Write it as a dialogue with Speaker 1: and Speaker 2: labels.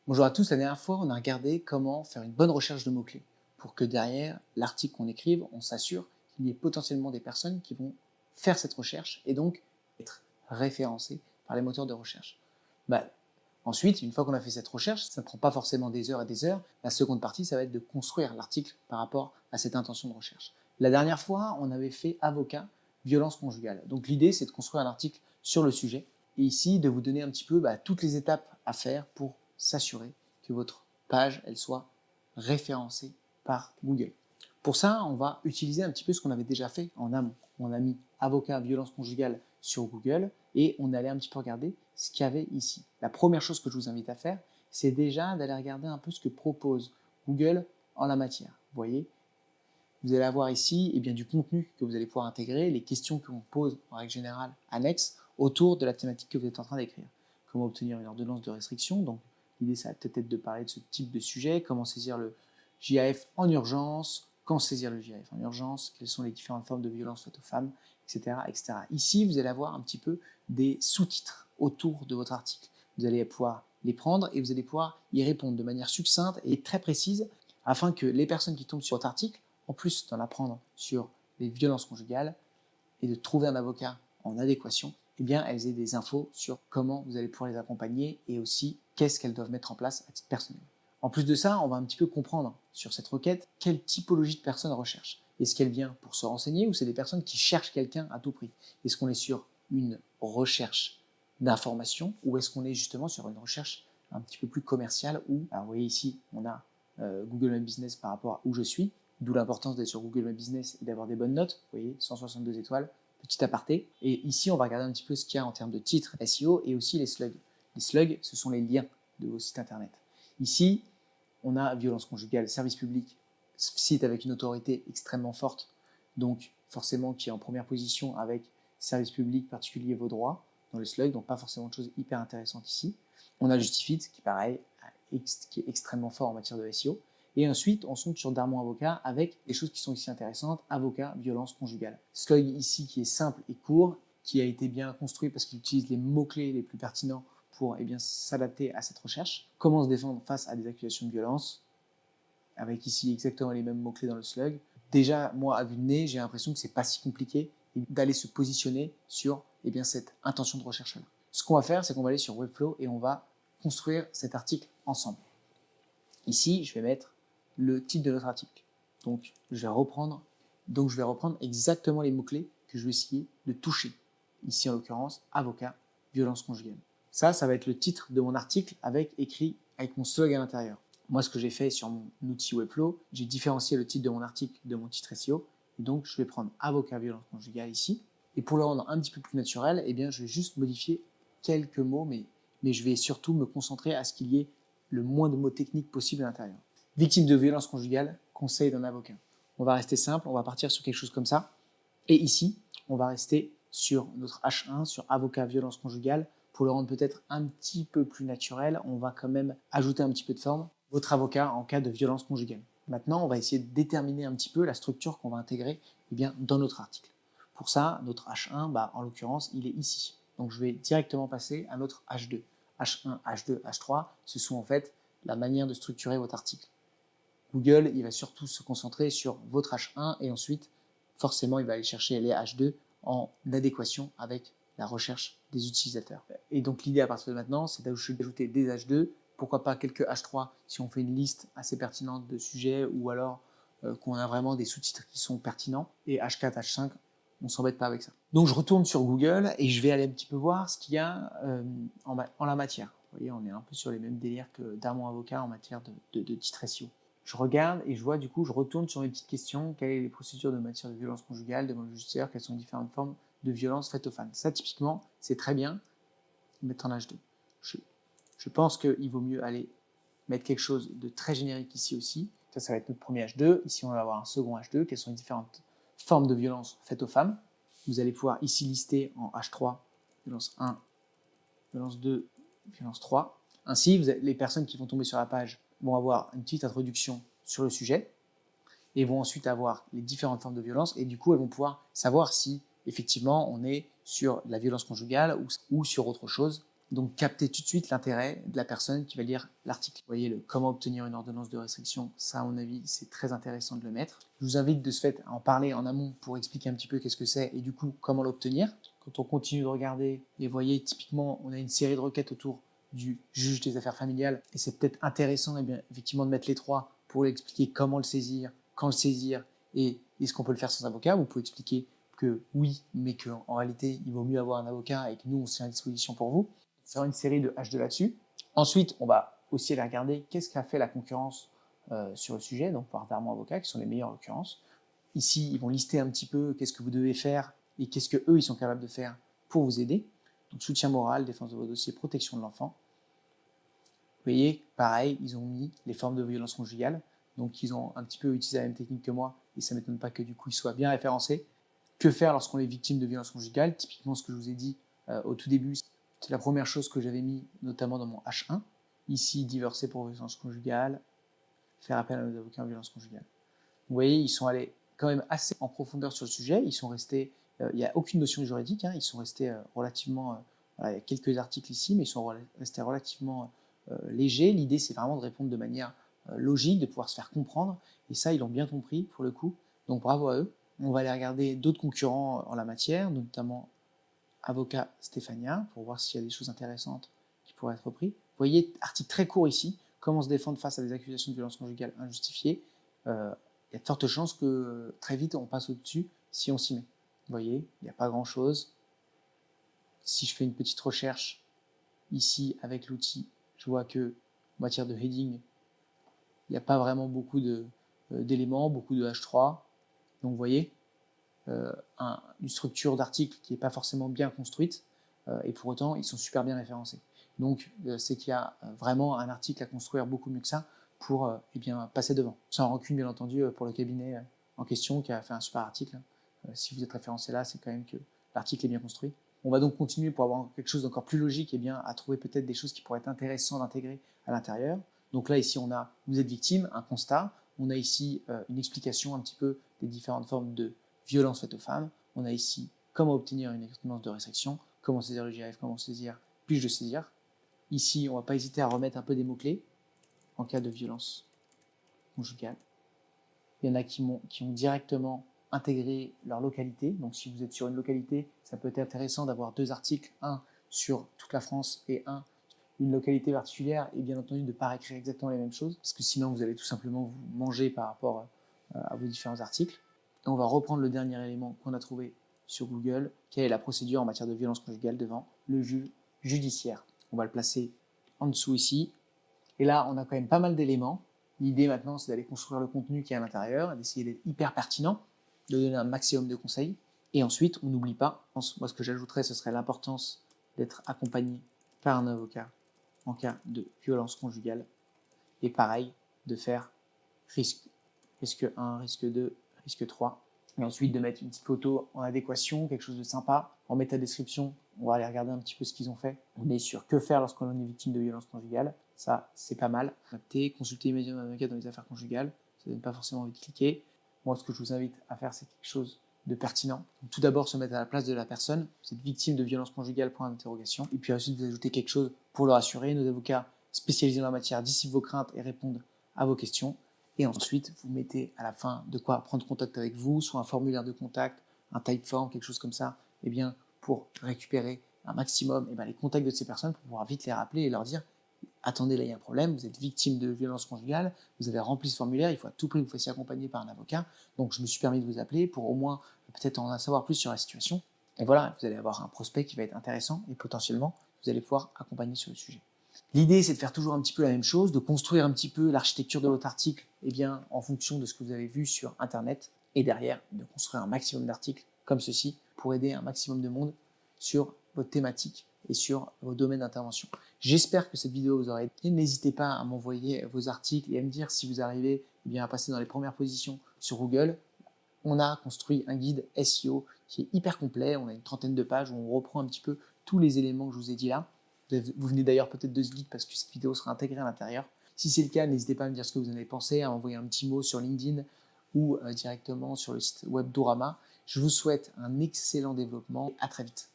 Speaker 1: Bonjour à tous, la dernière fois, on a regardé comment faire une bonne recherche de mots-clés pour que derrière l'article qu'on écrive, on s'assure qu'il y ait potentiellement des personnes qui vont faire cette recherche et donc être référencées par les moteurs de recherche. Bah, ensuite, une fois qu'on a fait cette recherche, ça ne prend pas forcément des heures et des heures. La seconde partie, ça va être de construire l'article par rapport à cette intention de recherche. La dernière fois, on avait fait avocat, violence conjugale. Donc l'idée, c'est de construire un article sur le sujet et ici de vous donner un petit peu toutes les étapes à faire pour s'assurer que votre page elle soit référencée par Google. Pour ça, on va utiliser un petit peu ce qu'on avait déjà fait en amont. On a mis avocat violence conjugale sur Google et on allait un petit peu regarder ce qu'il y avait ici. La première chose que je vous invite à faire, c'est déjà d'aller regarder un peu ce que propose Google en la matière. Vous voyez, vous allez avoir ici du contenu que vous allez pouvoir intégrer, les questions que l'on pose en règle générale annexes autour de la thématique que vous êtes en train d'écrire. Comment obtenir une ordonnance de restriction, donc l'idée ça va peut-être être de parler de ce type de sujet, comment saisir le JAF en urgence, quand saisir le JAF en urgence, quelles sont les différentes formes de violence faites aux femmes, etc., etc. Ici, vous allez avoir un petit peu des sous-titres autour de votre article. Vous allez pouvoir les prendre et vous allez pouvoir y répondre de manière succincte et très précise afin que les personnes qui tombent sur votre article, en plus d'en apprendre sur les violences conjugales et de trouver un avocat en adéquation, eh bien, elles aient des infos sur comment vous allez pouvoir les accompagner et aussi qu'est-ce qu'elles doivent mettre en place à titre personnel. En plus de ça, on va un petit peu comprendre sur cette requête quelle typologie de personnes recherche. Est-ce qu'elle vient pour se renseigner ou c'est des personnes qui cherchent quelqu'un à tout prix? Est-ce qu'on est sur une recherche d'information ou est-ce qu'on est justement sur une recherche un petit peu plus commerciale où, alors vous voyez ici, on a Google My Business par rapport à où je suis, d'où l'importance d'être sur Google My Business et d'avoir des bonnes notes. Vous voyez, 162 étoiles, petit aparté. Et ici, on va regarder un petit peu ce qu'il y a en termes de titres SEO et aussi les slugs. Les slugs, ce sont les liens de vos sites internet. Ici, on a violence conjugale, service public, site avec une autorité extrêmement forte, donc forcément qui est en première position avec service public, particulier vos droits dans le slug, donc pas forcément de choses hyper intéressantes ici. On a Justifit, qui pareil, qui est extrêmement fort en matière de SEO. Et ensuite, on sonde sur Darmon Avocat avec des choses qui sont ici intéressantes, avocat, violence conjugale. Slug ici qui est simple et court, qui a été bien construit parce qu'il utilise les mots-clés les plus pertinents pour s'adapter à cette recherche. Comment se défendre face à des accusations de violence, avec ici exactement les mêmes mots-clés dans le slug. Déjà, moi, à vue de nez, j'ai l'impression que c'est pas si compliqué d'aller se positionner sur cette intention de recherche-là. Ce qu'on va faire, c'est qu'on va aller sur Webflow et on va construire cet article ensemble. Ici, je vais mettre le titre de notre article. Donc, je vais reprendre exactement les mots-clés que je vais essayer de toucher. Ici, en l'occurrence, avocat, violence conjugale. Ça va être le titre de mon article écrit avec mon slug à l'intérieur. Moi, ce que j'ai fait sur mon outil Webflow, j'ai différencié le titre de mon article de mon titre SEO. Et donc, je vais prendre avocat, violence conjugale ici. Et pour le rendre un petit peu plus naturel, je vais juste modifier quelques mots, mais je vais surtout me concentrer à ce qu'il y ait le moins de mots techniques possible à l'intérieur. Victime de violence conjugale, conseil d'un avocat. On va rester simple, on va partir sur quelque chose comme ça. Et ici, on va rester sur notre H1, sur avocat violence conjugale. Pour le rendre peut-être un petit peu plus naturel, on va quand même ajouter un petit peu de forme. Votre avocat en cas de violence conjugale. Maintenant, on va essayer de déterminer un petit peu la structure qu'on va intégrer dans notre article. Pour ça, notre H1, en l'occurrence, il est ici. Donc je vais directement passer à notre H2. H1, H2, H3, ce sont en fait la manière de structurer votre article. Google, il va surtout se concentrer sur votre H1 et ensuite, forcément, il va aller chercher les H2 en adéquation avec la recherche des utilisateurs. Et donc l'idée à partir de maintenant, c'est d'ajouter des H2, pourquoi pas quelques H3 si on fait une liste assez pertinente de sujets ou alors qu'on a vraiment des sous-titres qui sont pertinents. Et H4, H5, on s'embête pas avec ça. Donc je retourne sur Google et je vais aller un petit peu voir ce qu'il y a en la matière. Vous voyez, on est un peu sur les mêmes délires que Darmon Avocat en matière de titre SEO. Je regarde et je vois du coup, je retourne sur mes petites questions. Quelles sont les procédures de matière de violence conjugale, de demande judiciaire, quelles sont les différentes formes de violence faites aux femmes. Ça, typiquement, c'est très bien mettre en H2. Je pense qu'il vaut mieux aller mettre quelque chose de très générique ici aussi. Ça va être notre premier H2. Ici, on va avoir un second H2. Quelles sont les différentes formes de violence faites aux femmes? Vous allez pouvoir ici lister en H3, violence 1, violence 2, violence 3. Ainsi, les personnes qui vont tomber sur la page vont avoir une petite introduction sur le sujet et vont ensuite avoir les différentes formes de violence et du coup, elles vont pouvoir savoir si effectivement on est sur la violence conjugale ou sur autre chose Donc, captez tout de suite l'intérêt de la personne qui va lire l'article. Vous voyez, comment obtenir une ordonnance de restriction, ça, à mon avis, c'est très intéressant de le mettre. Je vous invite de ce fait à en parler en amont pour expliquer un petit peu qu'est-ce que c'est et du coup, comment l'obtenir. Quand on continue de regarder, et vous voyez, typiquement, on a une série de requêtes autour du juge des affaires familiales et c'est peut-être intéressant, effectivement, de mettre les trois pour expliquer comment le saisir, quand le saisir et est-ce qu'on peut le faire sans avocat. Vous pouvez expliquer que oui, mais qu'en réalité, il vaut mieux avoir un avocat et que nous, on se tient à disposition pour vous. Faire une série de H2 là-dessus. Ensuite, on va aussi aller regarder qu'est-ce qu'a fait la concurrence sur le sujet, donc par Darmon Avocat, qui sont les meilleurs en l'occurrence. Ici, ils vont lister un petit peu qu'est-ce que vous devez faire et qu'est-ce que eux ils sont capables de faire pour vous aider. Donc soutien moral, défense de vos dossiers, protection de l'enfant. Vous voyez, pareil, ils ont mis les formes de violence conjugale. Donc ils ont un petit peu utilisé la même technique que moi et ça ne m'étonne pas que du coup ils soient bien référencés. Que faire lorsqu'on est victime de violence conjugale? Typiquement ce que je vous ai dit au tout début, c'est la première chose que j'avais mis notamment dans mon H1. Ici, divorcer pour violence conjugale, faire appel à nos avocats en violence conjugale. Vous voyez, ils sont allés quand même assez en profondeur sur le sujet. Ils sont restés, il n'y a aucune notion juridique, ils sont restés relativement, il y a quelques articles ici, mais ils sont restés relativement légers. L'idée, c'est vraiment de répondre de manière logique, de pouvoir se faire comprendre. Et ça, ils l'ont bien compris pour le coup. Donc bravo à eux. On va aller regarder d'autres concurrents en la matière, notamment Avocat Stéphania, pour voir s'il y a des choses intéressantes qui pourraient être reprises. Vous voyez, article très court ici, comment se défendre face à des accusations de violence conjugale injustifiées. Il y a de fortes chances que très vite on passe au-dessus si on s'y met. Vous voyez, il n'y a pas grand-chose. Si je fais une petite recherche ici avec l'outil, je vois que en matière de heading, il n'y a pas vraiment beaucoup d'éléments, beaucoup de H3. Donc vous voyez, une structure d'article qui n'est pas forcément bien construite, et pour autant ils sont super bien référencés. Donc c'est qu'il y a vraiment un article à construire beaucoup mieux que ça pour passer devant. Sans rancune bien entendu pour le cabinet en question qui a fait un super article. Si vous êtes référencé là, c'est quand même que l'article est bien construit. On va donc continuer pour avoir quelque chose d'encore plus logique et bien à trouver peut-être des choses qui pourraient être intéressantes d'intégrer à l'intérieur. Donc là ici on a vous êtes victime, un constat. On a ici une explication un petit peu des différentes formes de violence faite aux femmes. On a ici comment obtenir une ordonnance de restriction, comment saisir le GIF, comment saisir, puis-je le saisir. Ici, on ne va pas hésiter à remettre un peu des mots-clés en cas de violence conjugale. Il y en a qui ont directement intégré leur localité. Donc si vous êtes sur une localité, ça peut être intéressant d'avoir deux articles, un sur toute la France et une localité particulière, et bien entendu de ne pas réécrire exactement les mêmes choses, parce que sinon vous allez tout simplement vous manger par rapport à vos différents articles. Et on va reprendre le dernier élément qu'on a trouvé sur Google, quelle est la procédure en matière de violence conjugale devant le juge judiciaire. On va le placer en dessous ici. Et là, on a quand même pas mal d'éléments. L'idée maintenant, c'est d'aller construire le contenu qui est à l'intérieur, d'essayer d'être hyper pertinent, de donner un maximum de conseils. Et ensuite, on n'oublie pas, moi ce que j'ajouterais, ce serait l'importance d'être accompagné par un avocat en cas de violence conjugale. Et pareil, de faire risque 1, risque 2, risque 3. Et ensuite de mettre une petite photo en adéquation, quelque chose de sympa, en métadescription. On va aller regarder un petit peu ce qu'ils ont fait. On est sur que faire lorsqu'on est victime de violence conjugale. Ça, c'est pas mal. Consulter immédiatement un avocat dans les affaires conjugales. Ça donne pas forcément envie de cliquer. Moi, ce que je vous invite à faire, c'est quelque chose de pertinent. Donc, tout d'abord, se mettre à la place de la personne. Vous êtes victime de violence conjugale, point d'interrogation. Et puis ensuite, vous ajoutez quelque chose pour le rassurer. Nos avocats spécialisés dans la matière dissipent vos craintes et répondent à vos questions. Et ensuite, vous mettez à la fin de quoi prendre contact avec vous, soit un formulaire de contact, un typeform, quelque chose comme ça, et bien pour récupérer un maximum les contacts de ces personnes pour pouvoir vite les rappeler et leur dire attendez, là il y a un problème, vous êtes victime de violence conjugale, vous avez rempli ce formulaire, il faut à tout prix que vous fassiez accompagner par un avocat, donc je me suis permis de vous appeler pour au moins peut-être en savoir plus sur la situation. Et voilà, vous allez avoir un prospect qui va être intéressant et potentiellement vous allez pouvoir accompagner sur le sujet. L'idée, c'est de faire toujours un petit peu la même chose, de construire un petit peu l'architecture de votre article en fonction de ce que vous avez vu sur Internet, et derrière, de construire un maximum d'articles comme ceci pour aider un maximum de monde sur votre thématique et sur vos domaines d'intervention. J'espère que cette vidéo vous aura aidé. N'hésitez pas à m'envoyer vos articles et à me dire si vous arrivez à passer dans les premières positions sur Google. On a construit un guide SEO qui est hyper complet. On a une trentaine de pages où on reprend un petit peu tous les éléments que je vous ai dit là. Vous venez d'ailleurs peut-être de ce guide parce que cette vidéo sera intégrée à l'intérieur. Si c'est le cas, n'hésitez pas à me dire ce que vous en avez pensé, à m'envoyer un petit mot sur LinkedIn ou directement sur le site web d'Orama. Je vous souhaite un excellent développement et à très vite.